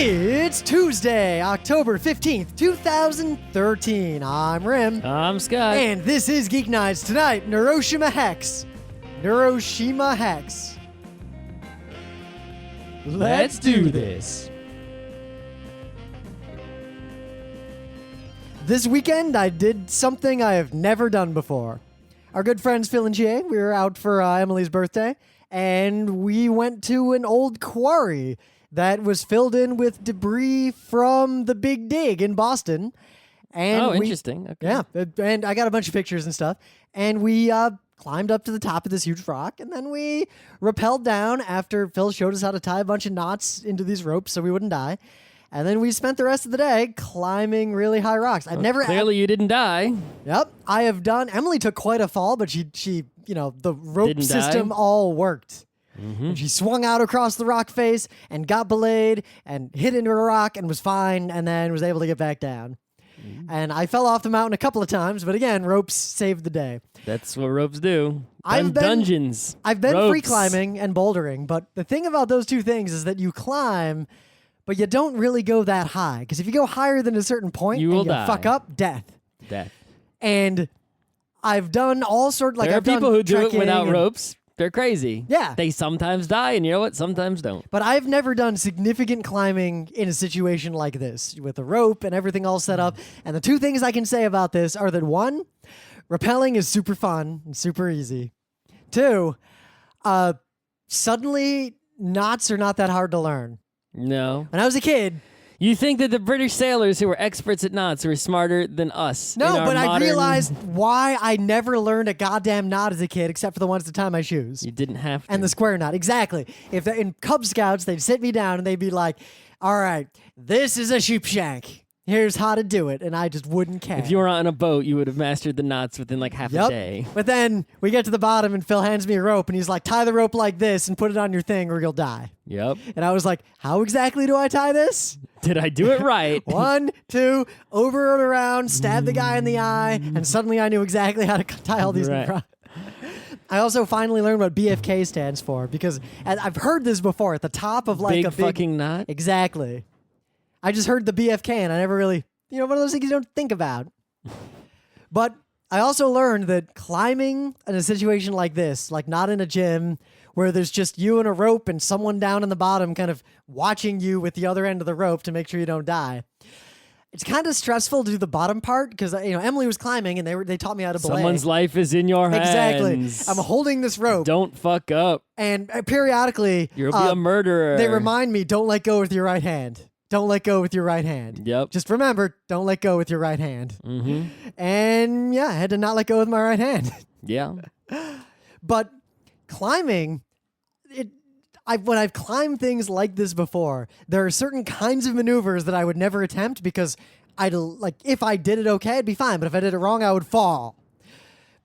It's Tuesday, October 15th, 2013. I'm Rim. I'm Scott. And this is Geeknights. Tonight, Neuroshima Hex. Neuroshima Hex. Let's do this. This weekend, I did something I have never done before. Our good friends Phil and Jay, we were out for Emily's birthday, and we went to an old quarry that was filled in with debris from the Big Dig in Boston. And interesting. Okay. Yeah, and I got a bunch of pictures and stuff. And we climbed up to the top of this huge rock, and then we rappelled down after Phil showed us how to tie a bunch of knots into these ropes so we wouldn't die. And then we spent the rest of the day climbing really high rocks. Clearly you didn't die. Yep, I have done. Emily took quite a fall, but she, the rope Didn't system die? all worked. Mm-hmm. And she swung out across the rock face and got belayed and hit into a rock and was fine, and then was able to get back down. Mm-hmm. And I fell off the mountain a couple of times, but again, ropes saved the day. That's what ropes do. Dungeons. I've been ropes. free climbing and bouldering, but the thing about those two things is that you climb, but you don't really go that high. Because if you go higher than a certain point You and will you die. fuck up, death. Death. And I've done all sorts. Like There are I've done people who do it trekking without and- ropes. They're crazy. Yeah. They sometimes die, and you know what? Sometimes don't. But I've never done significant climbing in a situation like this with a rope and everything all set up. And the two things I can say about this are that one, rappelling is super fun and super easy. Two, suddenly knots are not that hard to learn. No. When I was a kid, You think that the British sailors who were experts at knots were smarter than us? no, in our but I modern- realized why I never learned a goddamn knot as a kid except for the ones to tie my shoes. You didn't have to. And the square knot, exactly. If they're in Cub Scouts, they'd sit me down and they'd be like, all right, this is a sheep shank. Here's how to do it. And I just wouldn't care. If you were on a boat, you would have mastered the knots within like half a day. But then we get to the bottom and Phil hands me a rope and he's like, tie the rope like this and put it on your thing or you'll die. Yep. And I was like, how exactly do I tie this? Did I do it right? 1, 2, over and around, stab the guy in the eye, and suddenly I knew exactly how to tie all these. Right. I also finally learned what BFK stands for because I've heard this before at the top of like Big a big fucking knot? Exactly. I just heard the BFK and I never really, one of those things you don't think about. But I also learned that climbing in a situation like this, like not in a gym where there's just you and a rope and someone down in the bottom kind of watching you with the other end of the rope to make sure you don't die. It's kind of stressful to do the bottom part because Emily was climbing and they taught me how to belay. Someone's life is in your hands. Exactly. I'm holding this rope. Don't fuck up. And periodically, You'll be a murderer. they remind me, don't let go with your right hand. Don't let go with your right hand. Yep. Just remember, don't let go with your right hand. Mm-hmm. And yeah, I had to not let go with my right hand. Yeah. But climbing, when I've climbed things like this before, there are certain kinds of maneuvers that I would never attempt because if I did it okay, it'd be fine. But if I did it wrong, I would fall.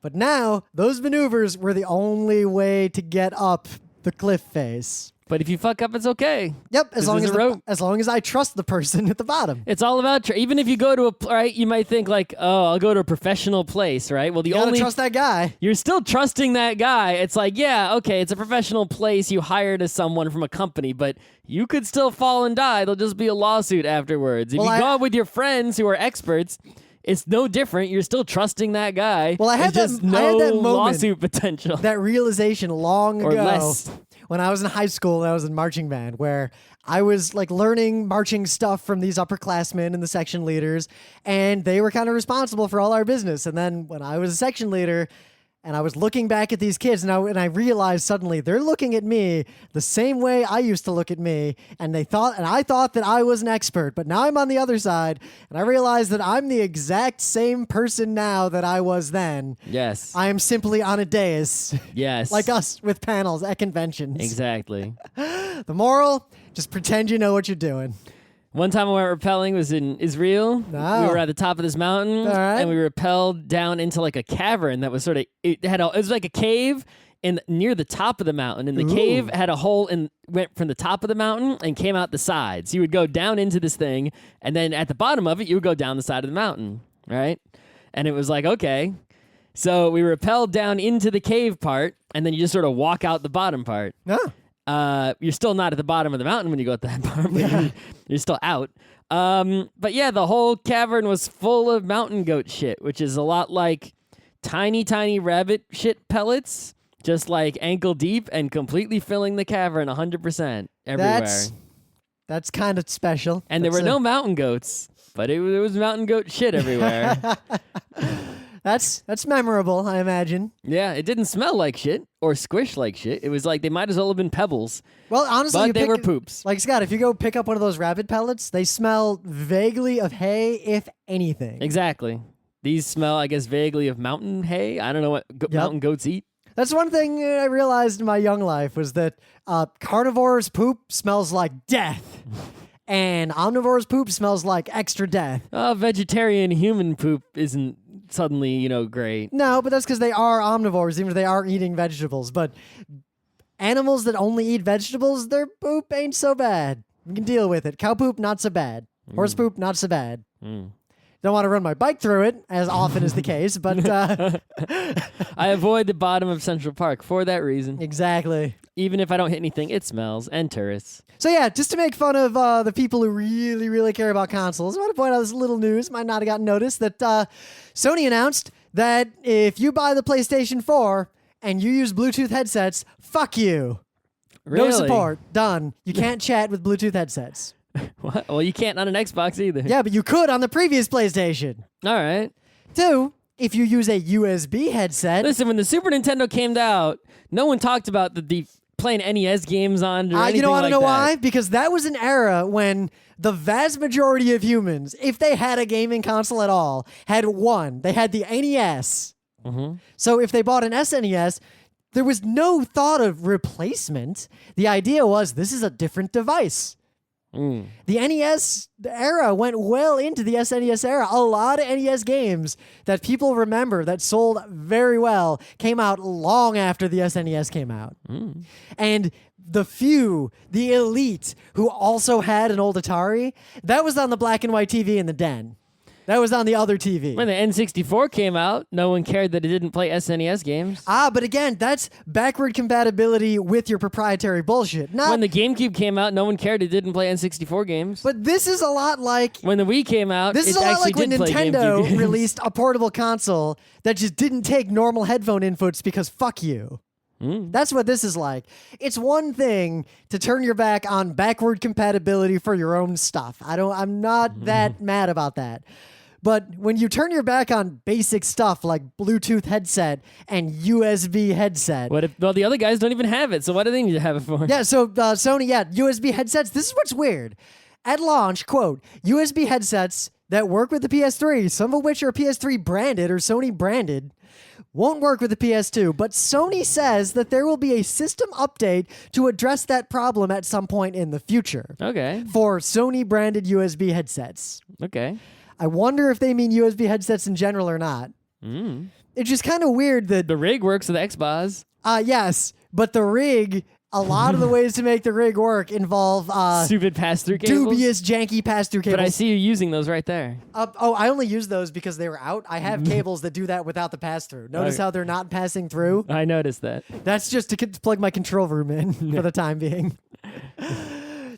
But now, those maneuvers were the only way to get up the cliff face. But if you fuck up, it's okay. Yep, as long there's as I trust the person at the bottom. It's all about even if you go to right, you might think like, oh, I'll go to a professional place, right? Well, You gotta trust that guy. You're still trusting that guy. It's like, yeah, okay, it's a professional place. You hired as someone from a company, but you could still fall and die. There'll just be a lawsuit afterwards. If you go out with your friends who are experts, it's no different. You're still trusting that guy. Well, I had There's just I had that moment, lawsuit potential. that realization long Or ago less. when I was in high school and I was in marching band, where I was like learning marching stuff from these upperclassmen and the section leaders, and they were kind of responsible for all our business. And then when I was a section leader, and I was looking back at these kids, and I realized suddenly they're looking at me the same way I used to look at me, and I thought that I was an expert, but now I'm on the other side, and I realized that I'm the exact same person now that I was then. Yes. I am simply on a dais, Yes. like us with panels at conventions. Exactly. The moral: just pretend you know what you're doing. One time I went rappelling was in Israel. Oh. We were at the top of this mountain, All right. and we rappelled down into like a cavern that was it was like a cave near the top of the mountain, and the cave had a hole and went from the top of the mountain and came out the sides. You would go down into this thing, and then at the bottom of it, you would go down the side of the mountain, right? And it was like, okay. So we rappelled down into the cave part, and then you just sort of walk out the bottom part. No. You're still not at the bottom of the mountain when you go at that part, but you're still out. But yeah, the whole cavern was full of mountain goat shit, which is a lot like tiny, tiny rabbit shit pellets, just like ankle deep and completely filling the cavern 100% everywhere. That's kind of special. And there were no mountain goats, but there was mountain goat shit everywhere. That's memorable, I imagine. Yeah, it didn't smell like shit or squish like shit. It was like they might as well have been pebbles. Well, honestly, but they were poops. Like, Scott, if you go pick up one of those rabbit pellets, they smell vaguely of hay, if anything. Exactly. These smell, I guess, vaguely of mountain hay. I don't know what mountain goats eat. That's one thing I realized in my young life was that carnivores' poop smells like death. And omnivores' poop smells like extra death. Vegetarian human poop isn't suddenly, great. No, but that's because they are omnivores, even if they are eating vegetables. But animals that only eat vegetables, their poop ain't so bad. You can deal with it. Cow poop, not so bad. Horse poop, not so bad. Don't want to run my bike through it, as often is the case, but... I avoid the bottom of Central Park for that reason. Exactly. Even if I don't hit anything, it smells, and tourists. So yeah, just to make fun of the people who really, really care about consoles, I want to point out this little news, might not have gotten noticed, that Sony announced that if you buy the PlayStation 4 and you use Bluetooth headsets, fuck you. Really? No support. Done. You can't chat with Bluetooth headsets. What? Well, you can't on an Xbox either. Yeah, but you could on the previous PlayStation. All right. 2, if you use a USB headset... Listen, when the Super Nintendo came out, no one talked about the playing NES games on or anything you know, I don't like know that. why? Because that was an era when the vast majority of humans, if they had a gaming console at all, had one. They had the NES. Mm-hmm. So if they bought an SNES, there was no thought of replacement. The idea was, this is a different device. The NES era went well into the SNES era. A lot of NES games that people remember that sold very well came out long after the SNES came out. And the few, the elite, who also had an old Atari, that was on the black and white TV in the den. That was on the other TV. When the N64 came out, no one cared that it didn't play SNES games. But again, that's backward compatibility with your proprietary bullshit. When the GameCube came out, no one cared it didn't play N64 games. But this is a lot like... When the Wii came out, This is it a lot actually like when did play GameCube Nintendo games. released a portable console that just didn't take normal headphone inputs because fuck you. That's what this is like. It's one thing to turn your back on backward compatibility for your own stuff. I'm not that mad about that. But when you turn your back on basic stuff like Bluetooth headset and USB headset. Well, the other guys don't even have it, so what do they need to have it for? Yeah, so Sony, USB headsets. This is what's weird. At launch, quote, USB headsets that work with the PS3, some of which are PS3 branded or Sony branded, won't work with the PS2, but Sony says that there will be a system update to address that problem at some point in the future. Okay. For Sony branded USB headsets. Okay. I wonder if they mean USB headsets in general or not. It's just kind of weird that... The rig works with Xbox. Yes, but the rig, a lot of the ways to make the rig work involve... Stupid pass-through cables. Dubious, janky pass-through cables. But I see you using those right there. I only use those because they were out. I have cables that do that without the pass-through. Notice how they're not passing through? I noticed that. That's just to plug my control room in for the time being.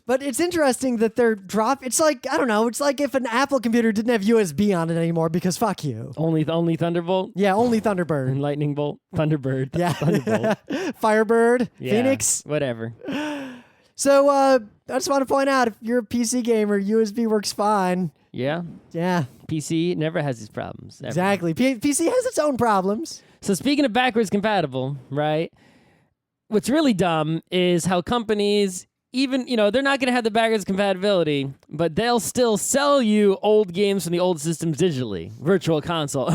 But it's interesting that they're It's like, I don't know, it's like if an Apple computer didn't have USB on it anymore because fuck you. Only Thunderbolt? Yeah, only Thunderbird. And Lightning Bolt? Thunderbird. Yeah. Thunderbolt. Firebird. Yeah, Phoenix. Whatever. So, I just want to point out, if you're a PC gamer, USB works fine. Yeah. Yeah. PC never has these problems. Ever. Exactly. PC has its own problems. So speaking of backwards compatible, right? What's really dumb is how companies... Even, they're not going to have the backwards compatibility, but they'll still sell you old games from the old systems digitally. Virtual console.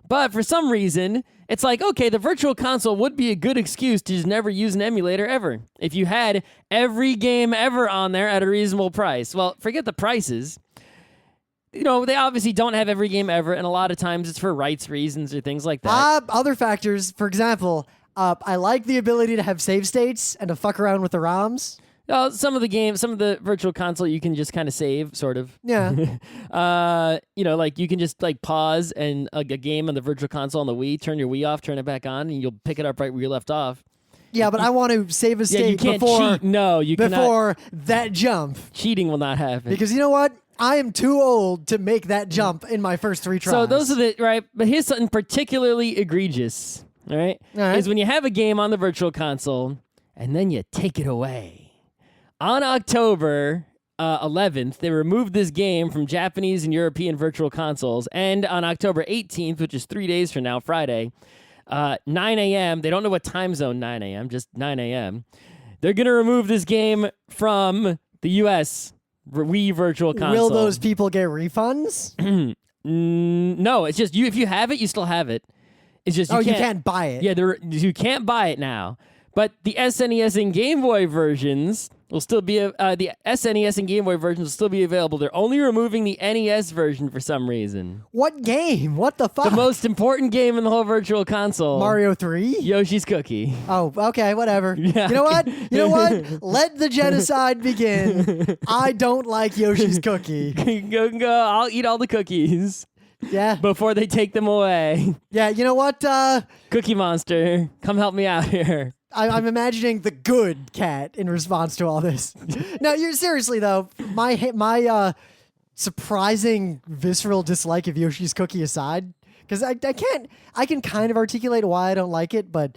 But for some reason, it's like, okay, the virtual console would be a good excuse to just never use an emulator ever. If you had every game ever on there at a reasonable price. Well, forget the prices. They obviously don't have every game ever, and a lot of times it's for rights reasons or things like that. Other factors, for example... I like the ability to have save states and to fuck around with the ROMs. Some of the virtual console you can just kind of save, sort of. Yeah. Like you can just like pause and a game on the virtual console on the Wii, turn your Wii off, turn it back on, and you'll pick it up right where you left off. Yeah, but I want to save a Yeah, you state can't before cheat. No, you cannot. before that jump. Cheating will not happen. Because you know what? I am too old to make that jump in my first 3 tries. So those are the right. But here's something particularly egregious. All right, is when you have a game on the Virtual Console and then you take it away. On October 11th, they removed this game from Japanese and European Virtual Consoles, and on October 18th, which is 3 days from now, Friday. 9 a.m. They don't know what time zone 9 a.m., just 9 a.m. They're going to remove this game from the U.S. Wii Virtual Console. Will those people get refunds? No, it's just you. If you have it, you still have it. It's just you can't buy it. Yeah, you can't buy it now. But the SNES and Game Boy versions will still be the SNES and Game Boy versions will still be available. They're only removing the NES version for some reason. What game? What the fuck? The most important game in the whole Virtual Console. Mario 3? Yoshi's Cookie. Oh, okay, whatever. Yeah. You know what? You know what? Let the genocide begin. I don't like Yoshi's Cookie. Go. I'll eat all the cookies. Yeah. Before they take them away. Yeah, you know what? Cookie Monster, come help me out here. I'm imagining the good cat in response to all this. No, you're seriously though. My surprising visceral dislike of Yoshi's Cookie aside, because I can kind of articulate why I don't like it, but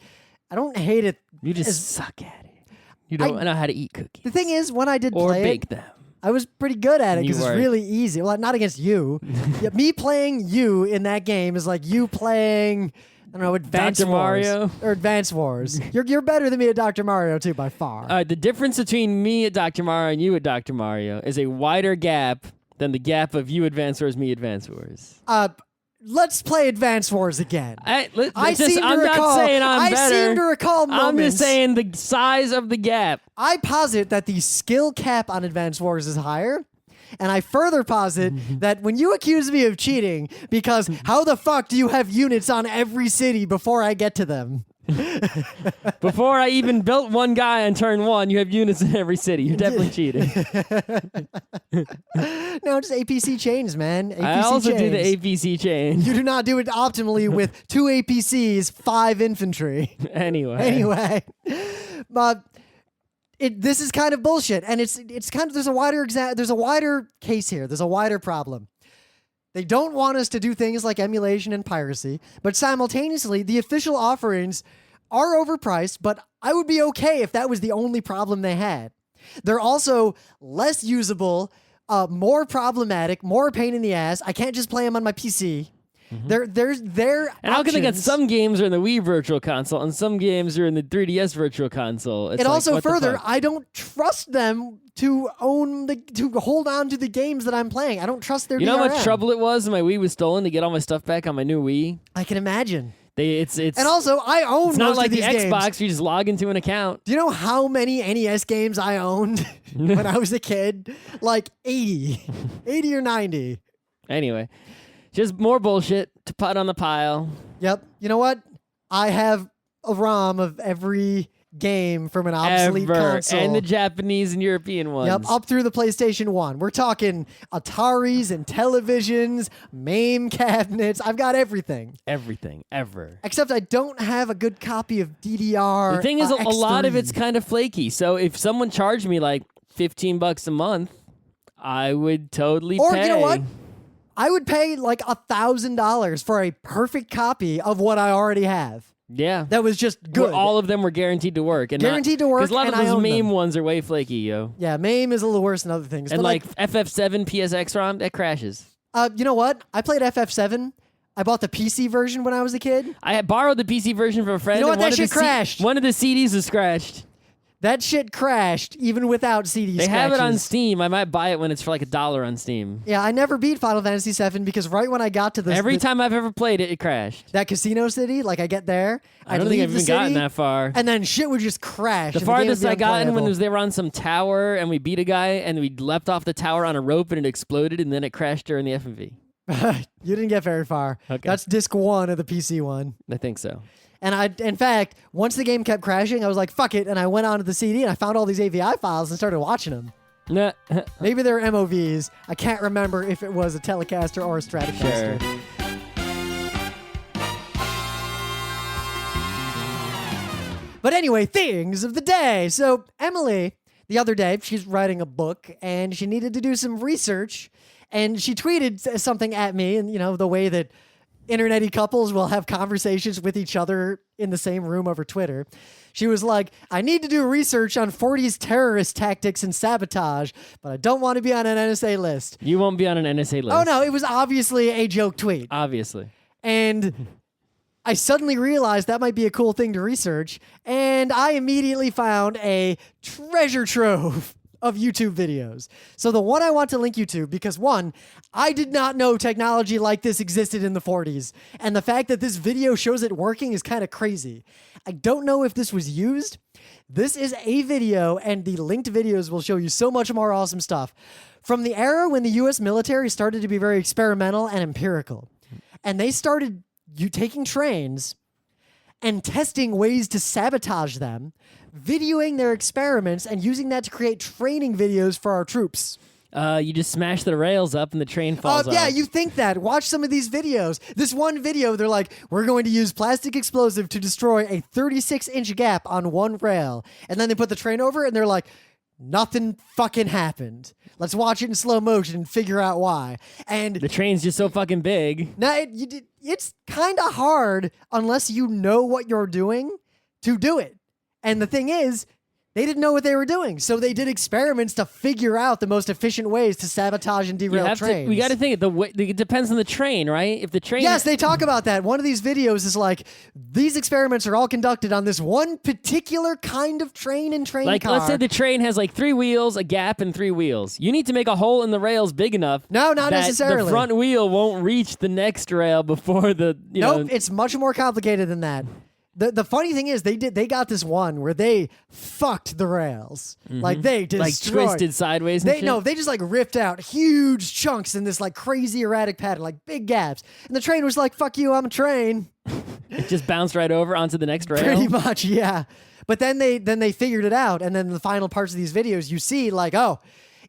I don't hate it. You just suck at it. You don't know how to eat cookies. The thing is, when I did or play bake it, them. I was pretty good at it You because it's were. really easy. Well, not against you. Yeah, me playing you in that game is like you playing, I don't know, Advance Dr. Wars. Mario? Or Advance Wars. You're better than me at Dr. Mario, too, by far. The difference between me at Dr. Mario and you at Dr. Mario is a wider gap than the gap of you Advance Wars, me Advance Wars. Let's play Advance Wars again. I'm not saying I'm better. I seem to recall moments. I'm just saying the size of the gap. I posit that the skill cap on Advance Wars is higher. And I further posit that when you accuse me of cheating, because how the fuck do you have units on every city before I get to them? Before I even built one guy on turn 1, you have units in every city. You're definitely cheating. No, just APC chains, man. APC I also chains. do the APC chain. You do not do it optimally with 2 APCs, 5 infantry. Anyway. But this is kind of bullshit, and it's kind of there's a wider case here. There's a wider problem. They don't want us to do things like emulation and piracy, but simultaneously, the official offerings are overpriced, but I would be okay if that was the only problem they had. They're also less usable, more problematic, more pain in the ass. I can't just play them on my PC. And how can they get some games are in the Wii Virtual Console and some games are in the 3DS Virtual Console? It's and like, also what the further, fuck? I don't trust them to hold on to the games that I'm playing. I don't trust their You know how DRM. much trouble it was when my Wii was stolen to get all my stuff back on my new Wii? I can imagine. It's And also, I own it's most not like of these the games. Xbox. You just log into an account. Do you know how many NES games I owned when I was a kid? Like 80. 80 or 90. Anyway, just more bullshit to put on the pile. Yep. You know what? I have a ROM of every game from an obsolete console. And the Japanese and European ones. Yep, up through the PlayStation 1. We're talking Ataris and televisions, MAME cabinets. I've got everything. Everything, ever. Except I don't have a good copy of DDR. The thing is, a lot of X3. it's kind of flaky. So if someone charged me like $15 a month, I would totally Or pay. you know what? I would pay like $1,000 for a perfect copy of what I already have. Yeah. That was just good. Where all of them were guaranteed to work. Guaranteed to work, Because a lot and of I those own MAME them. ones are way flaky, yo. Yeah, MAME is a little worse than other things. And but like FF7 PSX ROM, that crashes. you know what? I played FF7. I bought the PC version when I was a kid. I had borrowed the PC version from a friend. You know what? and one That of the shit crashed. One of the CDs was scratched. That shit crashed even without CD They scratches. have it on Steam. I might buy it when it's for like $1 on Steam. Yeah, I never beat Final Fantasy VII because right when I got to Every time I've ever played it, it crashed. that casino city, like I get there, I I'd don't think leave I've the even gotten city, that far. and then shit would just crash. The and game would farthest be I gotten when unplayable. they were on some tower and we beat a guy and we leapt off the tower on a rope and it exploded and then it crashed during the FMV. You didn't get very far. Okay. That's disc 1 of the PC one. I think so. And in fact, once the game kept crashing, I was like, fuck it. And I went onto the CD and I found all these AVI files and started watching them. Nah. Maybe they were MOVs. I can't remember if it was a Telecaster or a Stratocaster. Sure. But anyway, things of the day. So Emily, the other day, she's writing a book and she needed to do some research, and she tweeted something at me, and the way that internet-y couples will have conversations with each other in the same room over Twitter. She was like, I need to do research on 40s terrorist tactics and sabotage, but I don't want to be on an NSA list. You won't be on an NSA list. Oh no, it was obviously a joke tweet. Obviously. And I suddenly realized that might be a cool thing to research, and I immediately found a treasure trove of YouTube videos. So the one I want to link you to, because one, I did not know technology like this existed in the 40s, and the fact that this video shows it working is kind of crazy. I don't know if this was used. This is a video, and the linked videos will show you so much more awesome stuff. From the era when the US military started to be very experimental and empirical, and they started taking trains and testing ways to sabotage them, videoing their experiments, and using that to create training videos for our troops. You just smash the rails up and the train falls off. Yeah, you think that. Watch some of these videos. This one video, they're like, we're going to use plastic explosive to destroy a 36-inch gap on one rail. And then they put the train over, and they're like, nothing fucking happened. Let's watch it in slow motion and figure out why. And the train's just so fucking big. now it's kind of hard unless you know what you're doing to do it. And the thing is, they didn't know what they were doing, so they did experiments to figure out the most efficient ways to sabotage and derail trains. We got to think it depends on the train, right? If the train, yes, they talk about that. One of these videos is like, these experiments are all conducted on this one particular kind of train and train like, car. let's say the train has like 3 wheels, a gap, and 3 wheels. You need to make a hole in the rails big enough. No, not that necessarily. The front wheel won't reach the next rail before the. Nope, it's much more complicated than that. The funny thing is, they got this one where they fucked the rails. Like, they destroyed. Like twisted sideways and shit? No, they just like ripped out huge chunks in this like crazy erratic pattern, like big gaps. And the train was like, fuck you, I'm a train. It just bounced right over onto the next rail? Pretty much, yeah. But then they figured it out, and then in the final parts of these videos, you see like, oh,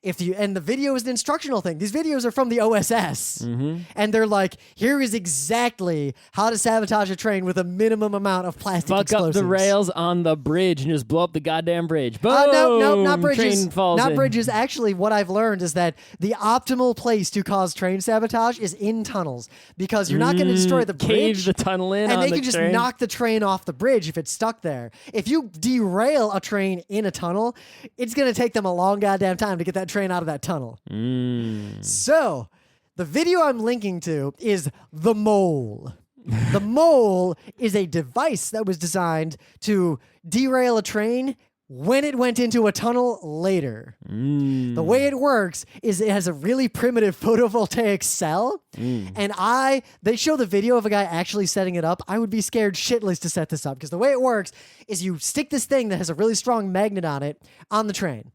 and the video is an instructional thing. These videos are from the OSS. And they're like, here is exactly how to sabotage a train with a minimum amount of plastic explosives. Fuck up the rails on the bridge and just blow up the goddamn bridge. Boom! No, not bridges. Train falls not in. bridges. Actually, what I've learned is that the optimal place to cause train sabotage is in tunnels, because you're not going to destroy the bridge. Cave the tunnel in and on they the can just train. knock the train off the bridge if it's stuck there. If you derail a train in a tunnel, it's going to take them a long goddamn time to get that train out of that tunnel. So, the video I'm linking to is the Mole. The Mole is a device that was designed to derail a train when it went into a tunnel later. The way it works is it has a really primitive photovoltaic cell, and they show the video of a guy actually setting it up. I would be scared shitless to set this up, because the way it works is you stick this thing that has a really strong magnet on it on the train.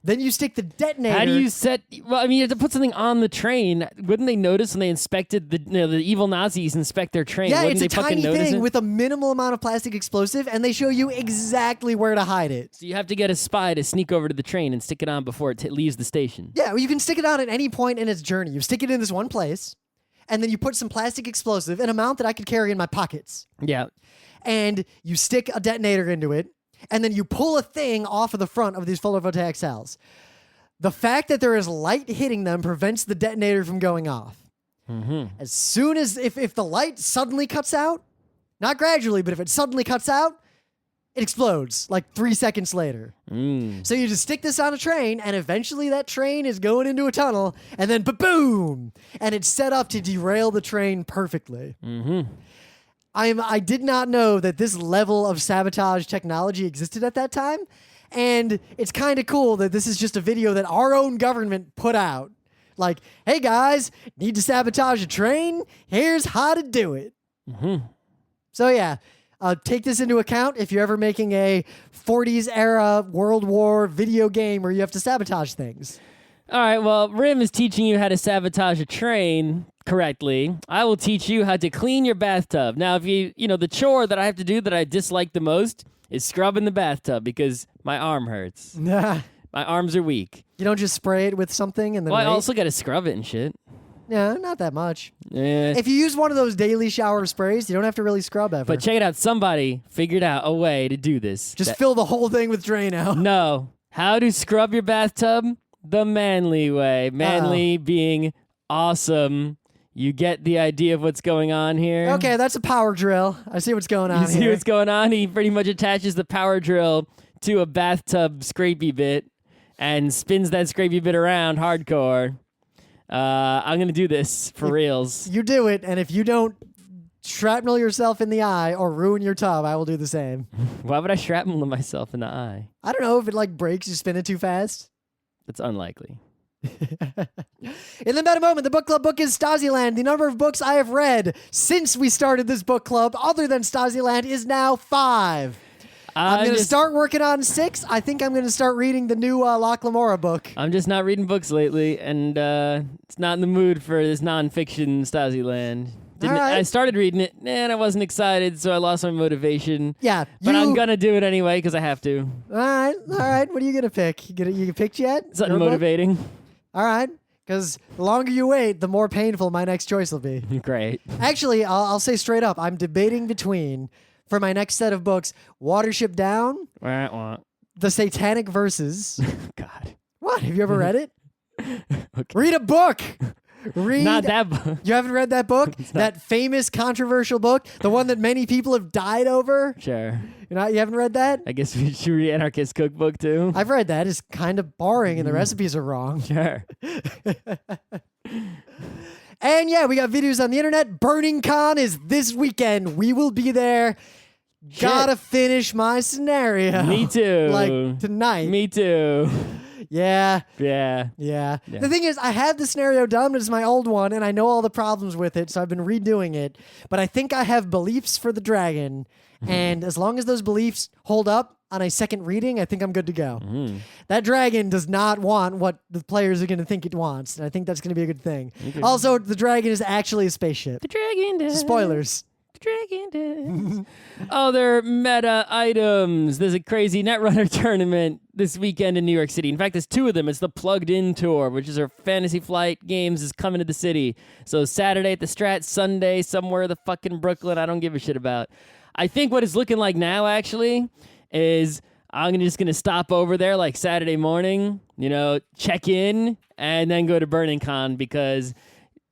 Then you stick the detonator. How do you set? Well, I mean, you have to put something on the train. Wouldn't they notice when they inspected the evil Nazis inspect their train? Yeah, Wouldn't it's a they fucking tiny notice thing it? with a minimal amount of plastic explosive, and they show you exactly where to hide it. So you have to get a spy to sneak over to the train and stick it on before it leaves the station. Yeah, well, you can stick it on at any point in its journey. You stick it in this one place, and then you put some plastic explosive, an amount that I could carry in my pockets. Yeah. And you stick a detonator into it, and then you pull a thing off of the front of these photovoltaic cells. The fact that there is light hitting them prevents the detonator from going off. As soon as, if the light suddenly cuts out, not gradually, but if it suddenly cuts out, it explodes like 3 seconds later. So you just stick this on a train, and eventually that train is going into a tunnel, and then boom, and it's set up to derail the train perfectly. I did not know that this level of sabotage technology existed at that time. And it's kind of cool that this is just a video that our own government put out. Like, hey guys, need to sabotage a train? Here's how to do it. So yeah, take this into account if you're ever making a 40s era World War video game where you have to sabotage things. All right, well, Rim is teaching you how to sabotage a train correctly. I will teach you how to clean your bathtub. Now, if the chore that I have to do that I dislike the most is scrubbing the bathtub, because my arm hurts. My arms are weak. You don't just spray it with something and then Well, I wait? also got to scrub it and shit. Yeah, not that much. Eh. If you use one of those daily shower sprays, you don't have to really scrub ever. But check it out. Somebody figured out a way to do this. Just fill the whole thing with Drano. No. How to scrub your bathtub? The manly way. Manly being awesome. You get the idea of what's going on here. Okay, that's a power drill. I see what's going on You see here. what's going on? He pretty much attaches the power drill to a bathtub scrapey bit and spins that scrapey bit around hardcore. I'm going to do this for reals. You do it, and if you don't shrapnel yourself in the eye or ruin your tub, I will do the same. Why would I shrapnel myself in the eye? I don't know if it like breaks, you spin it too fast. That's unlikely. In the meta moment, the book club book is Stasiland. The number of books I have read since we started this book club, other than Stasiland, is now 5. I'm going to start working on 6. I think I'm going to start reading the new Locke Lamora book. I'm just not reading books lately, and it's not in the mood for this nonfiction Stasiland. I started reading it, and I wasn't excited, so I lost my motivation. Yeah. But I'm going to do it anyway, because I have to. All right. What are you going to pick? You picked yet? Something motivating. All right. Because the longer you wait, the more painful my next choice will be. Great. Actually, I'll say straight up, I'm debating between, for my next set of books, Watership Down, The Satanic Verses. God. What? Have you ever read it? Okay. Read a book. Not that book. You haven't read that book? That famous, controversial book? The one that many people have died over? Sure. You haven't read that? I guess we should read Anarchist Cookbook, too. I've read that. It's kind of boring, and the recipes are wrong. Sure. And yeah, we got videos on the internet. Burning Con is this weekend. We will be there. Shit. Gotta finish my scenario. Me too. Like tonight. Me too. Yeah. Yeah. The thing is, I have the scenario done, but it's my old one, and I know all the problems with it, so I've been redoing it. But I think I have beliefs for the dragon, and as long as those beliefs hold up on a second reading, I think I'm good to go. That dragon does not want what the players are going to think it wants, and I think that's going to be a good thing. Okay. Also, the dragon is actually a spaceship. The dragon does. Spoilers. Dragon does. Other meta items. There's a crazy Netrunner tournament this weekend in New York City. In fact, there's 2 of them. It's the Plugged In Tour, which is our Fantasy Flight Games is coming to the city. So Saturday at the Strat, Sunday somewhere the fucking Brooklyn. I don't give a shit about. I think what it's looking like now, actually, is I'm just going to stop over there like Saturday morning, check in, and then go to Burning Con because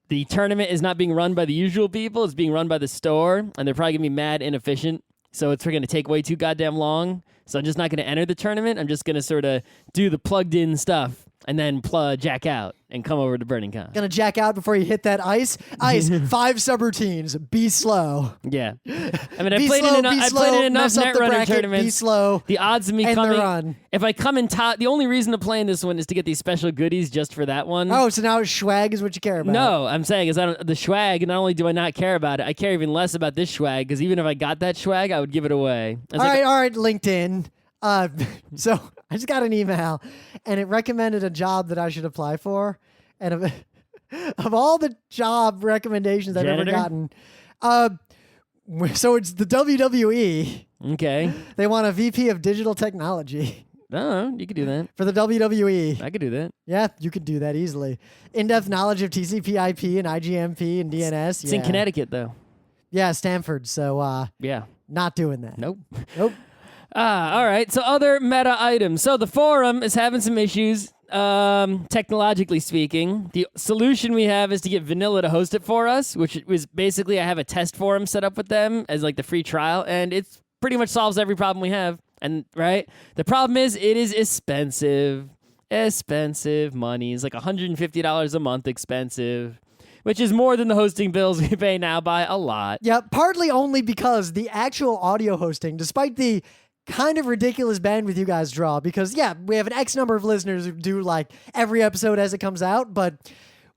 the tournament is not being run by the usual people. It's being run by the store, and they're probably going to be mad inefficient. So it's going to take way too goddamn long. So I'm just not going to enter the tournament. I'm just going to sort of do the plugged-in stuff and then jack out and come over to Burning Con. Gonna jack out before you hit that ice. 5 subroutines. Be slow. Yeah. I mean, I played in enough Netrunner tournaments. Be slow. The odds of me and coming... the run. If I come in top... The only reason to play in this one is to get these special goodies just for that one. Oh, so now swag is what you care about. No, I'm saying is the swag, not only do I not care about it, I care even less about this swag, because even if I got that swag, I would give it away. All right, LinkedIn. So I just got an email, and it recommended a job that I should apply for. And of all the job recommendations I've ever gotten, so it's the WWE. Okay. They want a VP of digital technology. Oh, you could do that. For the WWE. I could do that. Yeah, you could do that easily. In-depth knowledge of TCP/IP and IGMP and DNS. It's in Connecticut, though. Yeah, Stanford. So, yeah. Not doing that. Nope. All right. So other meta items. So the forum is having some issues, technologically speaking. The solution we have is to get Vanilla to host it for us, which was basically I have a test forum set up with them as like the free trial, and it pretty much solves every problem we have. And right, the problem is it is expensive money. It's like $150 a month expensive, which is more than the hosting bills we pay now by a lot. Yeah, partly only because the actual audio hosting, despite the kind of ridiculous bandwidth you guys draw, because yeah, we have an X number of listeners who do like every episode as it comes out, but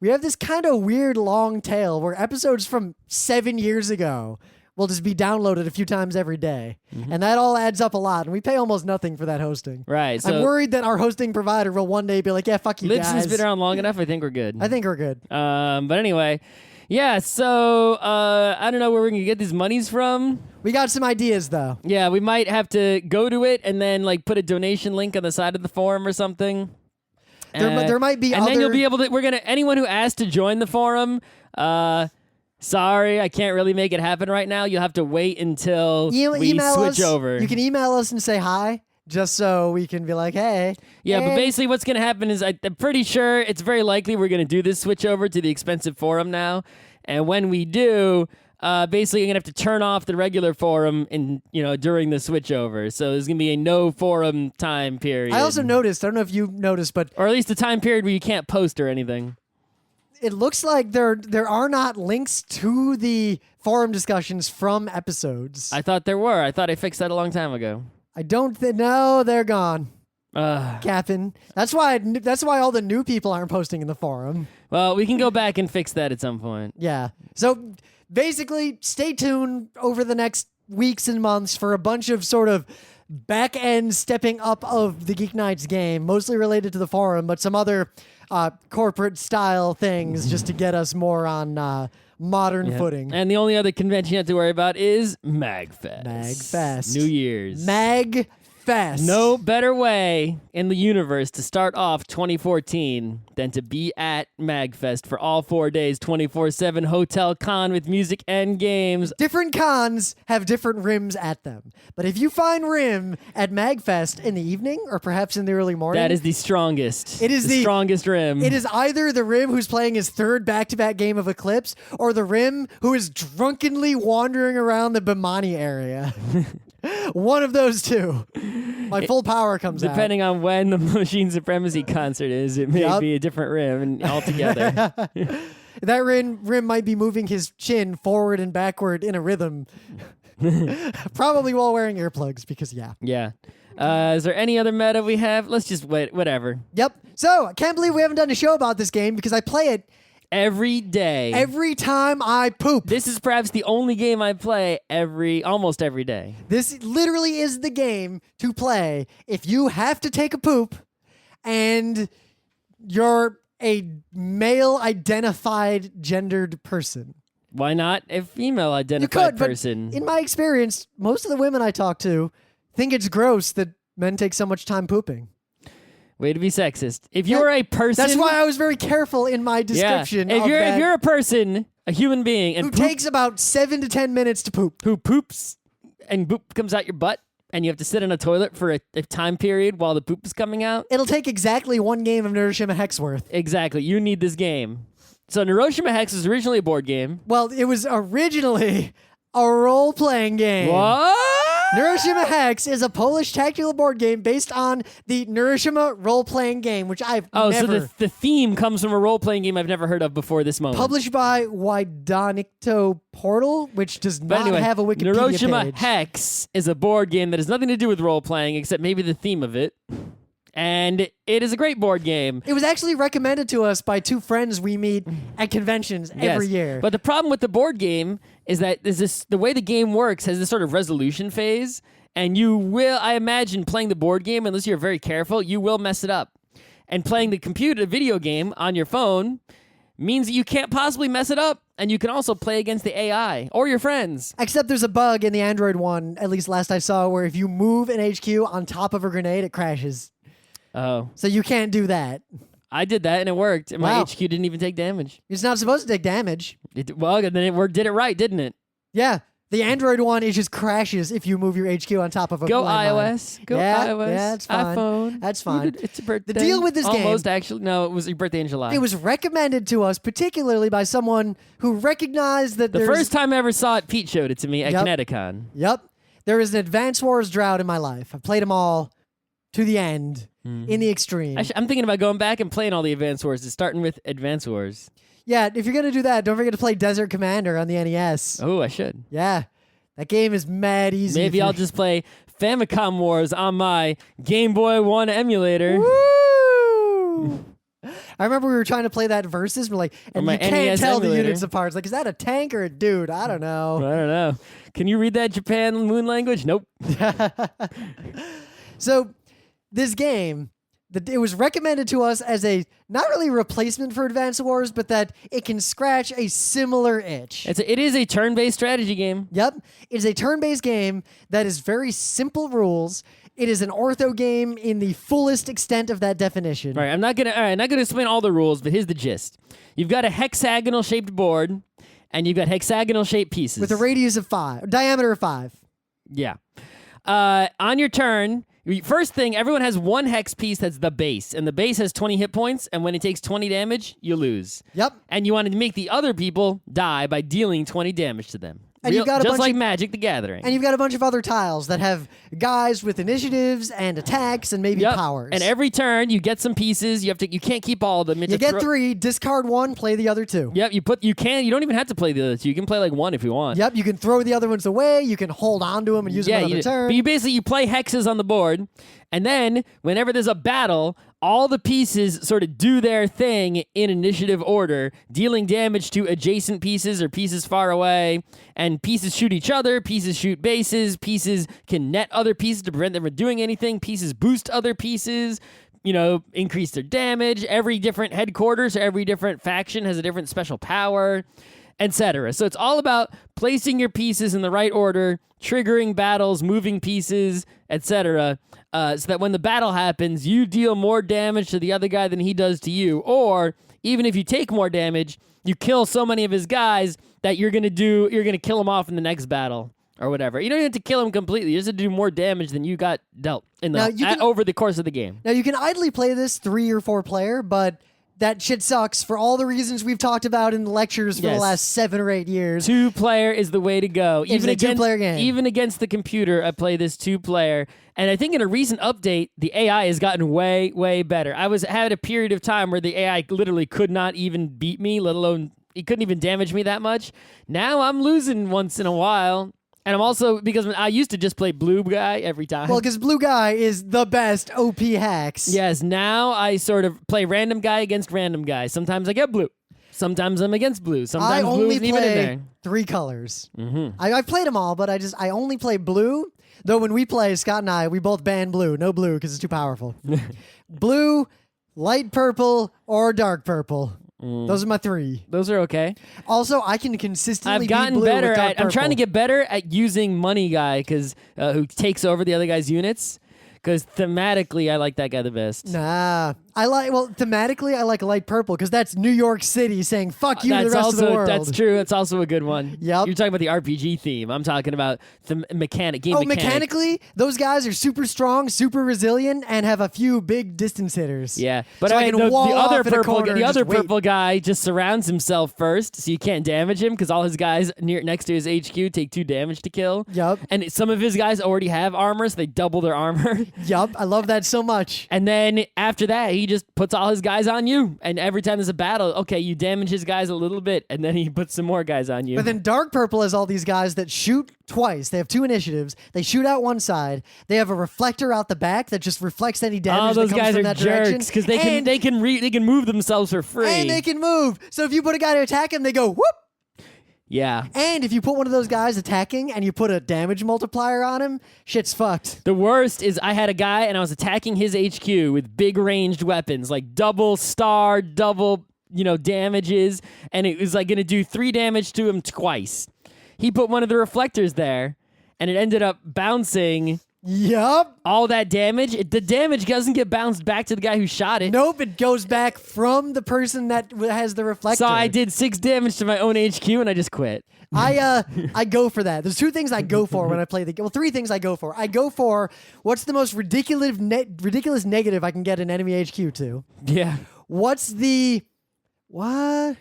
we have this kind of weird long tail where episodes from 7 years ago will just be downloaded a few times every day. And that all adds up a lot, and we pay almost nothing for that hosting. Right. So I'm worried that our hosting provider will one day be like, yeah, fuck you guys. Libsyn's been around long enough. I think we're good. But anyway, yeah, so I don't know where we're going to get these monies from. We got some ideas, though. Yeah, we might have to go to it and then like put a donation link on the side of the forum or something. There might be and other... then you'll be able to. Anyone who asked to join the forum. Sorry, I can't really make it happen right now. You'll have to wait until we switch over. You can email us and say hi, just so we can be like, hey. Yeah, hey. but basically what's going to happen is I'm pretty sure it's very likely we're going to do this switch over to the expensive forum now. And when we do, basically you're going to have to turn off the regular forum during the switch over. So there's going to be a no forum time period. I also noticed, I don't know if you noticed, but... Or at least the time period where you can't post or anything. It looks like there are not links to the forum discussions from episodes. I thought there were. I thought I fixed that a long time ago. I don't think... No, they're gone. Captain. That's why all the new people aren't posting in the forum. Well, we can go back and fix that at some point. Yeah. So basically, stay tuned over the next weeks and months for a bunch of sort of back-end stepping up of the Geeknights game, mostly related to the forum, but some other corporate-style things just to get us more on modern footing. And the only other convention you have to worry about is MagFest. MagFest. New Year's. MagFest. No better way in the universe to start off 2014 than to be at MagFest for all 4 days, 24/7 hotel con with music and games. Different cons have different rims at them. But if you find rim at MagFest in the evening or perhaps in the early morning... That is the strongest. It is the strongest rim. It is either the rim who's playing his third back-to-back game of Eclipse or the rim who is drunkenly wandering around the Bimani area. One of those two. My full power comes out. Depending on when the Machine Supremacy concert is, it may be a different rim altogether. That rim might be moving his chin forward and backward in a rhythm. Probably while wearing earplugs, because Yeah. Is there any other meta we have? Let's just wait. Whatever. Yep. So, I can't believe we haven't done a show about this game because I play it every day. Every time I poop. This is perhaps the only game I play almost every day. This literally is the game to play if you have to take a poop and you're a male identified gendered person. Why not a female identified person? But in my experience, most of the women I talk to think it's gross that men take so much time pooping. Way to be sexist. If you're a person... That's why I was very careful in my description If you're a person, a human being... who takes about 7 to 10 minutes to poop. Who poops and poop comes out your butt and you have to sit in a toilet for a time period while the poop is coming out. It'll take exactly one game of Neuroshima Hex worth. Exactly. You need this game. So Neuroshima Hex was originally a board game. Well, it was originally a role-playing game. What? Neuroshima Hex is a Polish tactical board game based on the Neuroshima role-playing game, which I've never... so the theme comes from a role-playing game I've never heard of before this moment. Published by Wydawnictwo Portal, which does not have a Wikipedia Neuroshima page. Hex is a board game that has nothing to do with role-playing except maybe the theme of it. And it is a great board game. It was actually recommended to us by two friends we meet at conventions every year. But the problem with the board game is that the way the game works has this sort of resolution phase, and you will, I imagine, playing the board game, unless you're very careful, you will mess it up. And playing the video game on your phone means that you can't possibly mess it up, and you can also play against the AI or your friends. Except there's a bug in the Android one, at least last I saw, where if you move an HQ on top of a grenade, it crashes. Oh. So you can't do that. I did that and it worked. And my HQ didn't even take damage. It's not supposed to take damage. Well, then it worked. Did it right, didn't it? Yeah. The Android one, it just crashes if you move your HQ on top of a Go landmine. iOS. Go iOS. Yeah, it's fine. iPhone. That's fine. It's a birthday. The deal with this game... Almost, actually. No, it was your birthday in July. It was recommended to us particularly by someone who recognized that the first time I ever saw it, Pete showed it to me at Kineticon. Yep. There is an Advance Wars drought in my life. I've played them all to the end. In the extreme. I'm thinking about going back and playing all the Advance Wars, starting with Advance Wars. Yeah, if you're going to do that, don't forget to play Desert Commander on the NES. Oh, I should. Yeah, that game is mad easy. Maybe I'll just play Famicom Wars on my Game Boy 1 emulator. Woo! I remember we were trying to play that Versus, but and you can't NES tell emulator. the units apart. It's like, is that a tank or a dude? I don't know. I don't know. Can you read that Japan moon language? Nope. So... this game, it was recommended to us as a not really replacement for Advance Wars, but that it can scratch a similar itch. It is a turn-based strategy game. Yep. It's a turn-based game that is very simple rules. It is an ortho game in the fullest extent of that definition. All right, I'm not gonna explain all the rules, but here's the gist. You've got a hexagonal shaped board, and you've got hexagonal shaped pieces With a radius of 5, diameter of 5. Yeah. On your turn, first thing, everyone has one hex piece that's the base, and the base has 20 hit points, and when it takes 20 damage, you lose. Yep. And you want to make the other people die by dealing 20 damage to them. And you've got a just bunch like of- Magic the Gathering. And you've got a bunch of other tiles that have guys with initiatives and attacks and maybe powers. And every turn, you get some pieces. You can't keep all of them. you get 3, discard 1, play the other 2. Yep, you don't even have to play the other 2. You can play like 1 if you want. Yep, you can throw the other ones away. You can hold on to them and use them another turn. But you play hexes on the board, and then whenever there's a battle, all the pieces sort of do their thing in initiative order, dealing damage to adjacent pieces or pieces far away, and pieces shoot each other, pieces shoot bases, pieces can net other pieces to prevent them from doing anything, pieces boost other pieces, increase their damage. Every different headquarters, every different faction has a different special power, etc. So it's all about placing your pieces in the right order, triggering battles, moving pieces, etc. So that when the battle happens, you deal more damage to the other guy than he does to you. Or even if you take more damage, you kill so many of his guys that you're gonna kill him off in the next battle or whatever. You don't even have to kill him completely. You just have to do more damage than you got dealt over the course of the game. Now you can idly play this 3 or 4 player, but that shit sucks for all the reasons we've talked about in the lectures for the last 7 or 8 years. 2-player is the way to go. It's a 2-player game. Even against the computer, I play this 2-player. And I think in a recent update, the AI has gotten way, way better. I had a period of time where the AI literally could not even beat me, let alone it couldn't even damage me that much. Now I'm losing once in a while. And I'm also, because I used to just play blue guy every time. Well, because blue guy is the best OP hacks. Yes, now I sort of play random guy against random guy. Sometimes I get blue. Sometimes I'm against blue. Sometimes blue isn't even in there. 3 colors. Mm-hmm. I've played them all, but I only play blue. Though when we play, Scott and I, we both ban blue. No blue because it's too powerful. Blue, light purple, or dark purple. Those are my 3. Those are okay. Also, I can consistently I've gotten beat blue better with dark at. I'm trying to purple. get better at using money guy who takes over the other guy's units. Because thematically, I like that guy the best. Nah. Thematically, I like light purple because that's New York City saying fuck you to the rest of the world. That's true. That's also a good one. Yep. You're talking about the RPG theme. I'm talking about the game mechanic. Mechanically, those guys are super strong, super resilient, and have a few big distance hitters. Yeah. But so I can wall the off other in a purple, corner the and other just wait. purple guy just surrounds himself first, so you can't damage him because all his guys next to his HQ take 2 damage to kill. Yup. And some of his guys already have armor, so they double their armor. Yup. I love that so much. And then after that, he just puts all his guys on you. And every time there's a battle, okay, you damage his guys a little bit, and then he puts some more guys on you. But then dark purple has all these guys that shoot twice. They have 2 initiatives. They shoot out one side. They have a reflector out the back that just reflects any damage those that comes guys from are that direction. jerks because they can move themselves for free. And they can move. So if you put a guy to attack him, they go whoop. Yeah. And if you put one of those guys attacking and you put a damage multiplier on him, shit's fucked. The worst is I had a guy and I was attacking his HQ with big ranged weapons, like double damages, and it was like going to do 3 damage to him twice. He put one of the reflectors there, and it ended up bouncing Yup. all that damage. The damage doesn't get bounced back to the guy who shot it. Nope, it goes back from the person that has the reflector. So I did 6 damage to my own HQ, and I just quit. I go for that. There's 2 things I go for when I play the game. Well, 3 things I go for. I go for what's the most ridiculous negative I can get an enemy HQ to. Yeah. What's the what?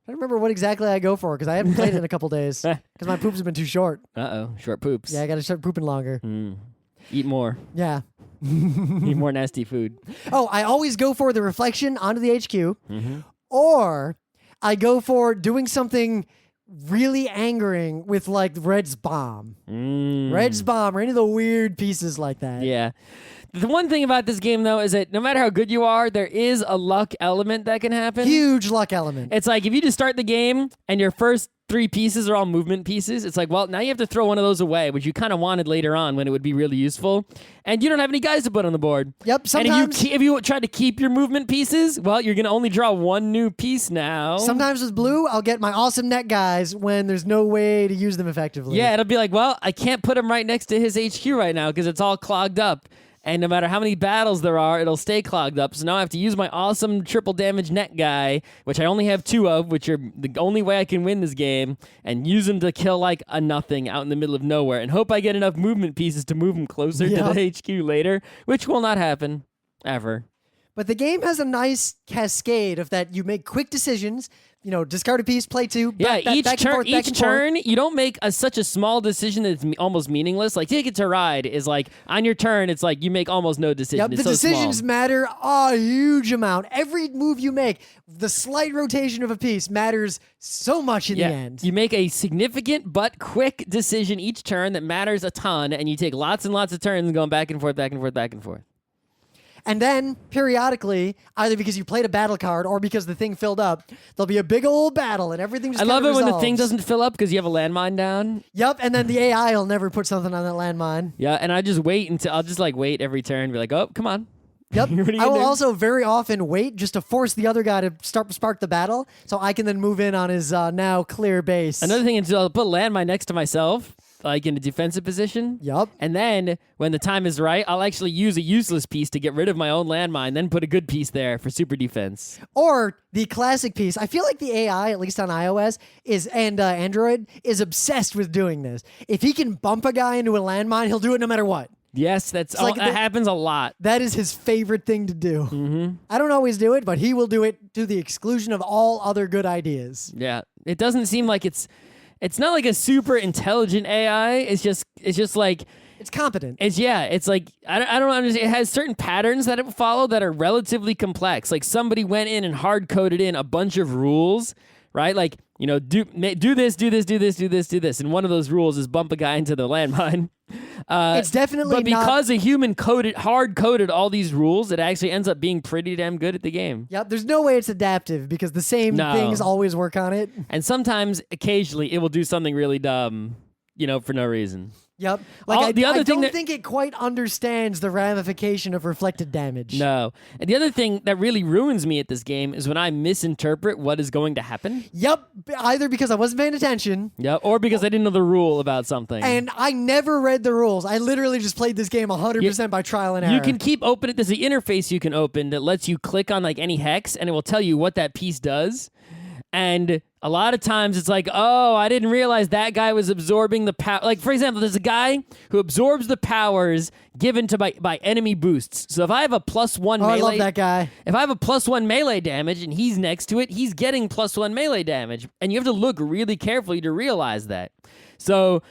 I don't remember what exactly I go for because I haven't played it in a couple days because my poops have been too short. Uh-oh, short poops. Yeah, I got to start pooping longer. Eat more. Yeah. Eat more nasty food. Oh, I always go for the reflection onto the HQ, Mm-hmm. or I go for doing something really angering with like Red's bomb. Red's bomb, or any of the weird pieces like that. Yeah. The one thing about this game, though, is that no matter how good you are, there is a luck element that can happen. Huge luck element. It's like if you just start the game and your first 3 pieces are all movement pieces. It's like, well, now you have to throw one of those away, which you kind of wanted later on when it would be really useful. And you don't have any guys to put on the board. Yep, sometimes... And if you try to keep your movement pieces, well, you're going to only draw 1 new piece now. Sometimes with blue, I'll get my awesome net guys when there's no way to use them effectively. Yeah, it'll be like, well, I can't put him right next to his HQ right now because it's all clogged up. And no matter how many battles there are, it'll stay clogged up. So now I have to use my awesome triple damage net guy, which I only have 2 of, which are the only way I can win this game, and use him to kill like a nothing out in the middle of nowhere and hope I get enough movement pieces to move him closer to the HQ later, which will not happen ever. But the game has a nice cascade of that you make quick decisions, discard a piece, play 2. Yeah, back each turn, you don't make such a small decision that it's almost meaningless. Like Ticket to Ride is like, on your turn, it's like you make almost no decision. Yep, it's the so decisions small. matter a huge amount. Every move you make, the slight rotation of a piece matters so much in the end. You make a significant but quick decision each turn that matters a ton, and you take lots and lots of turns going back and forth, back and forth, back and forth. And then, periodically, either because you played a battle card or because the thing filled up, there'll be a big old battle and everything just I love it when the thing resolves. doesn't fill up because you have a landmine down. Yep, and then the AI will never put something on that landmine. Yeah, and I just wait until I'll just like wait every turn and be like, oh, come on. Yep. What are you I will gonna do? also very often wait just to force the other guy to spark the battle so I can then move in on his now clear base. Another thing is I'll put a landmine next to myself, like in a defensive position. Yep. And then when the time is right, I'll actually use a useless piece to get rid of my own landmine, then put a good piece there for super defense. Or the classic piece. I feel like the AI, at least on iOS, and Android, is obsessed with doing this. If he can bump a guy into a landmine, he'll do it no matter what. Yes, that happens a lot. That is his favorite thing to do. Mm-hmm. I don't always do it, but he will do it to the exclusion of all other good ideas. Yeah, it doesn't seem like it's not like a super intelligent AI. It's just like It's competent. It's like I don't understand. It has certain patterns that it follow that are relatively complex. Like somebody went in and hard coded in a bunch of rules, right? Like do this, do this, do this, do this, do this, and one of those rules is bump a guy into the landmine. It's definitely but because a human hard coded all these rules, it actually ends up being pretty damn good at the game. Yep, there's no way it's adaptive because the same things always work on it. And sometimes, occasionally, it will do something really dumb, for no reason. Yep. I don't think it quite understands the ramification of reflected damage. No. And the other thing that really ruins me at this game is when I misinterpret what is going to happen. Yep. Either because I wasn't paying attention. Yep. Or because I didn't know the rule about something. And I never read the rules. I literally just played this game 100% by trial and error. You can keep opening. There's an interface you can open that lets you click on like any hex, and it will tell you what that piece does. And a lot of times it's like, oh, I didn't realize that guy was absorbing the power. Like, for example, there's a guy who absorbs the powers given to by enemy boosts. So if I have a +1 melee... I love that guy. If I have a +1 melee damage and he's next to it, he's getting +1 melee damage. And you have to look really carefully to realize that. So,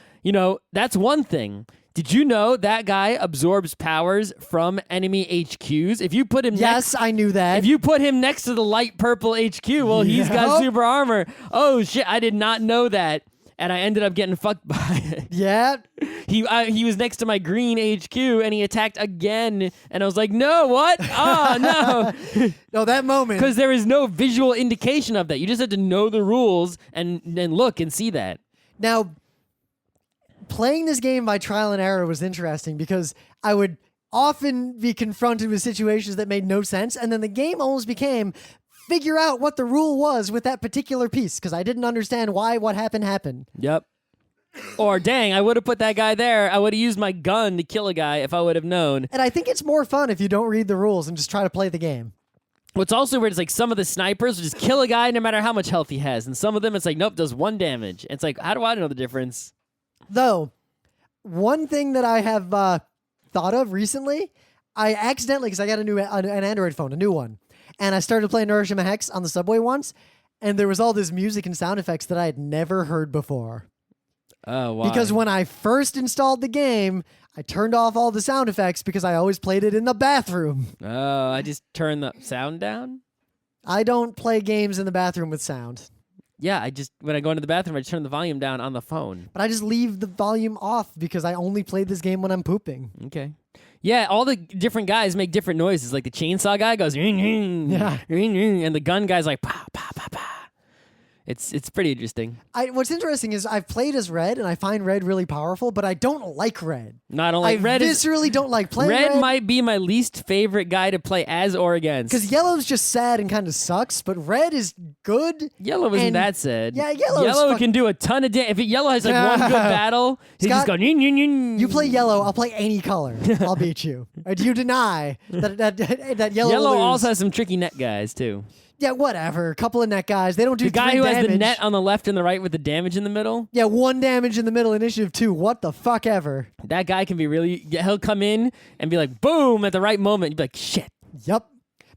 that's one thing. Did you know that guy absorbs powers from enemy HQs? If you put him I knew that. If you put him next to the light purple HQ, well, he's got super armor. Oh shit, I did not know that. And I ended up getting fucked by it. Yeah. He was next to my green HQ and he attacked again. And I was like, no, what? Oh, no. No, that moment. Because there is no visual indication of that. You just have to know the rules and then look and see that. Now, playing this game by trial and error was interesting because I would often be confronted with situations that made no sense, and then the game almost became figure out what the rule was with that particular piece because I didn't understand why what happened. Yep. Or, dang, I would have put that guy there. I would have used my gun to kill a guy if I would have known. And I think it's more fun if you don't read the rules and just try to play the game. What's also weird is like some of the snipers will just kill a guy no matter how much health he has, and some of them it's like, nope, does 1 damage. It's like, how do I know the difference? Though, one thing that I have thought of recently, I accidentally, because I got an Android phone, a new one, and I started playing Neuroshima Hex on the subway once, and there was all this music and sound effects that I had never heard before. Oh, why? Because when I first installed the game, I turned off all the sound effects because I always played it in the bathroom. Oh, I just turned the sound down? I don't play games in the bathroom with sound. Yeah, when I go into the bathroom, I turn the volume down on the phone. But I just leave the volume off because I only play this game when I'm pooping. Okay. Yeah, all the different guys make different noises. Like the chainsaw guy goes, ring, ring, yeah, ring, ring, and the gun guy's like, pa, pa, pa, pa. It's pretty interesting. What's interesting is I've played as red, and I find red really powerful, but I don't like red. Not only I red viscerally don't like playing red. Red might be my least favorite guy to play as or against. Because yellow's just sad and kind of sucks, but red is good. Yellow isn't and- that sad. Yeah, Yellow can do a ton of damage. If yellow has like one good battle, he just go. You play yellow, I'll play any color. I'll beat you. Or do you deny that yellow? Yellow will lose? also has some tricky net guys too. Yeah, whatever. A couple of net guys. They don't do The guy 3 who damage. has the net on the left and the right with the damage in the middle. Yeah, 1 damage in the middle, initiative 2. What the fuck ever. That guy can be really. He'll come in and be like, boom, at the right moment. You'd be like, shit. Yep.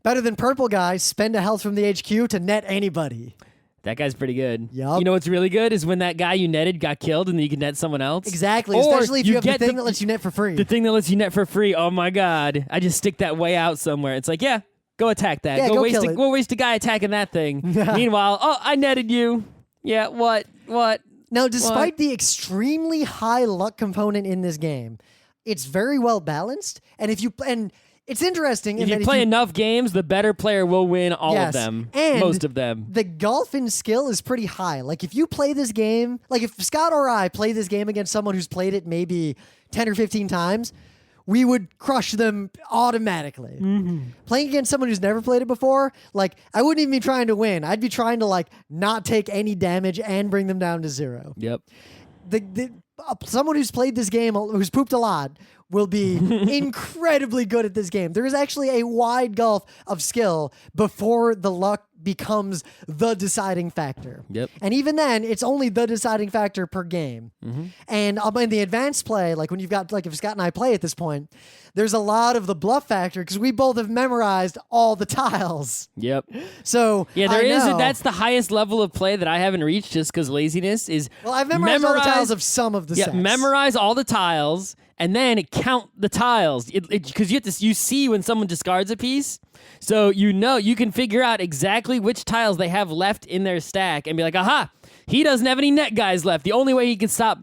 Better than purple guys. Spend a health from the HQ to net anybody. That guy's pretty good. Yup. You know what's really good is when that guy you netted got killed and then you can net someone else. Exactly. Or Especially if you have the get thing that lets you net for free. The thing that lets you net for free. Oh my god! I just stick that way out somewhere. It's like, yeah, go attack that. Yeah, go kill it. Go waste a guy attacking that thing. Meanwhile, oh, I netted you. Yeah, what? Now, despite the extremely high luck component in this game, it's very well balanced. And it's interesting. If you play enough games, the better player will win all of them. And most of them. The golf in skill is pretty high. Like if you play this game, like if Scott or I play this game against someone who's played it maybe 10 or 15 times, we would crush them automatically. Playing against someone who's never played it before, like I wouldn't even be trying to win. I'd be trying to like not take any damage and bring them down to 0. Yep. Someone who's played this game, who's pooped a lot, will be incredibly good at this game. There is actually a wide gulf of skill before the luck becomes the deciding factor. Yep. And even then, it's only the deciding factor per game. And in the advanced play, like when you've got, like if Scott and I play at this point, there's a lot of the bluff factor because we both have memorized all the tiles. Yep. So Yeah, that's the highest level of play that I haven't reached just because laziness is. Well, I've memorized all the tiles of some of the sets. Memorize all the tiles and then count the tiles because you see when someone discards a piece, so you can figure out exactly which tiles they have left in their stack and be like, aha, he doesn't have any net guys left. The only way he can stop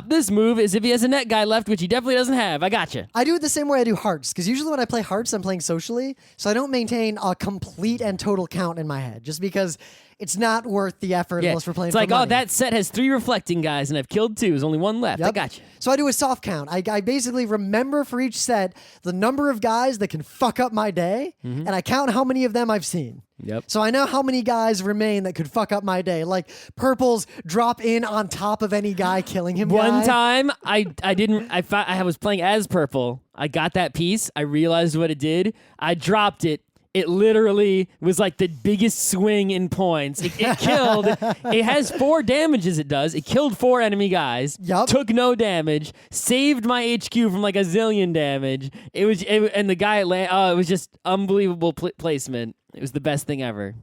this move is if he has a net guy left, which he definitely doesn't have. I gotcha. I do it the same way I do hearts, because usually when I play hearts, I'm playing socially, so I don't maintain a complete and total count in my head, just because it's not worth the effort unless we're playing It's for like, money. oh, that set has 3 reflecting guys, and I've killed 2. There's only 1 left. Yep. I gotcha. So I do a soft count. I basically remember for each set the number of guys that can fuck up my day, and I count how many of them I've seen. Yep. So I know how many guys remain that could fuck up my day. Like purples drop in on top of any guy killing him. One time, I was playing as purple. I got that piece. I realized what it did. I dropped it. It literally was like the biggest swing in points. It killed. It has 4 damages. It does. It killed 4 enemy guys. Yup. Took no damage. Saved my HQ from like a zillion damage. And the guy. It was just unbelievable placement. It was the best thing ever.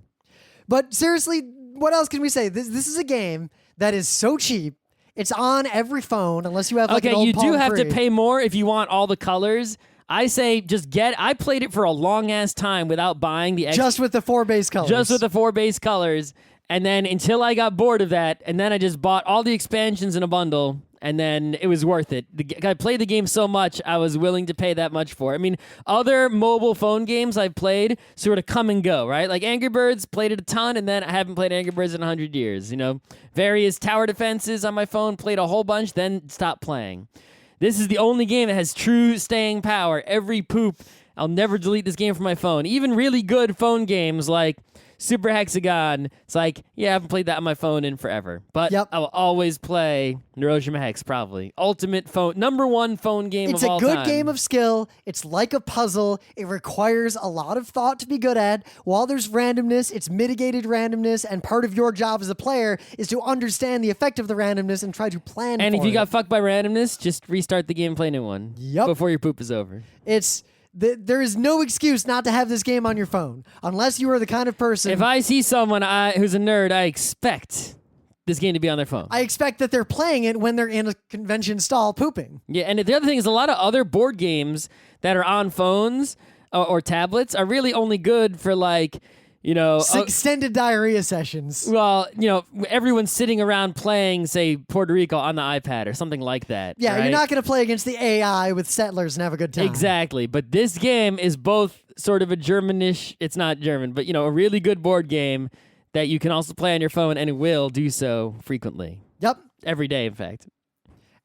But seriously, what else can we say? This is a game that is so cheap. It's on every phone unless you have like an old you do Palm have to Pre. pay more if you want all the colors. I say I played it for a long ass time without buying the extra. Just with the 4 base colors. Just with the 4 base colors. And then until I got bored of that, and then I just bought all the expansions in a bundle, and then it was worth it. I played the game so much, I was willing to pay that much for it. I mean, other mobile phone games I've played sort of come and go, right? Like Angry Birds, played it a ton, and then I haven't played Angry Birds in 100 years. You know, various tower defenses on my phone, played a whole bunch, then stopped playing. This is the only game that has true staying power. Every poop, I'll never delete this game from my phone. Even really good phone games like Super Hexagon. It's like, yeah, I haven't played that on my phone in forever. But I will always play Neuroshima Hex, probably. Ultimate phone, #1 phone game of all time. It's a good game of skill. It's like a puzzle. It requires a lot of thought to be good at. While there's randomness, it's mitigated randomness, and part of your job as a player is to understand the effect of the randomness and try to plan And for if you it. got fucked by randomness, just restart the game and play a new one. Yep. Before your poop is over. There is no excuse not to have this game on your phone, unless you are the kind of person. If I see someone who's a nerd, I expect this game to be on their phone. I expect that they're playing it when they're in a convention stall pooping. Yeah, and the other thing is a lot of other board games that are on phones or tablets are really only good for like, you know, Extended diarrhea sessions. well, you know, everyone's sitting around playing, say, Puerto Rico on the iPad or something like that. Yeah, right? you're not going to play against the AI with settlers and have a good time. Exactly, but this game is both sort of a Germanish, it's not German, but, you know, a really good board game that you can also play on your phone, and it will do so frequently. Yep. Every day, in fact.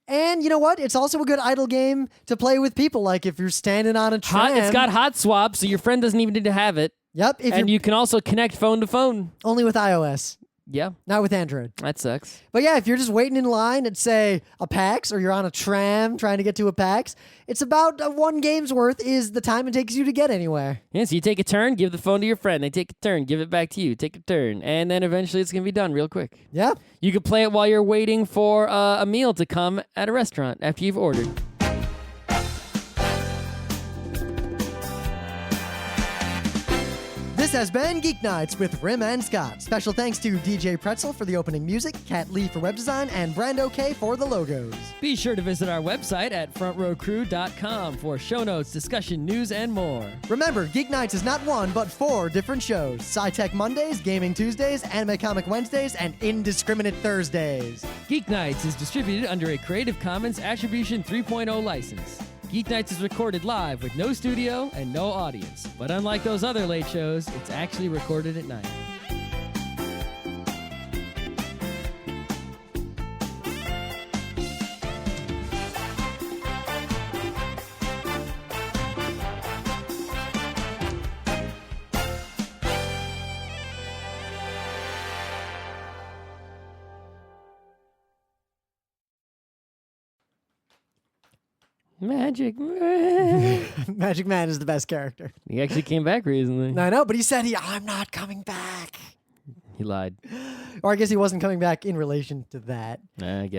And you know what? It's also a good idle game to play with people. Like if you're standing on a tram. It's got hot swap, so your friend doesn't even need to have it. Yep. And you can also connect phone to phone. Only with iOS. Yeah. Not with Android. That sucks. But yeah, if you're just waiting in line at, say, a PAX, or you're on a tram trying to get to a PAX, it's about one game's worth is the time it takes you to get anywhere. Yeah, so you take a turn, give the phone to your friend. They take a turn, give it back to you. Take a turn. And then eventually it's going to be done real quick. Yeah. You could play it while you're waiting for a meal to come at a restaurant after you've ordered. This has been Geeknights with Rim and Scott. Special thanks to DJ Pretzel for the opening music, Kat Lee for web design, and Brando K for the logos. Be sure to visit our website at frontrowcrew.com for show notes, discussion, news, and more. Remember, Geeknights is not one, but 4 different shows. Sci-Tech Mondays, Gaming Tuesdays, Anime Comic Wednesdays, and Indiscriminate Thursdays. Geeknights is distributed under a Creative Commons Attribution 3.0 license. Geeknights is recorded live with no studio and no audience. But unlike those other late shows, it's actually recorded at night. Magic Man. Magic Man is the best character. He actually came back recently. I know, but he said I'm not coming back. He lied. Or I guess he wasn't coming back in relation to that. I guess.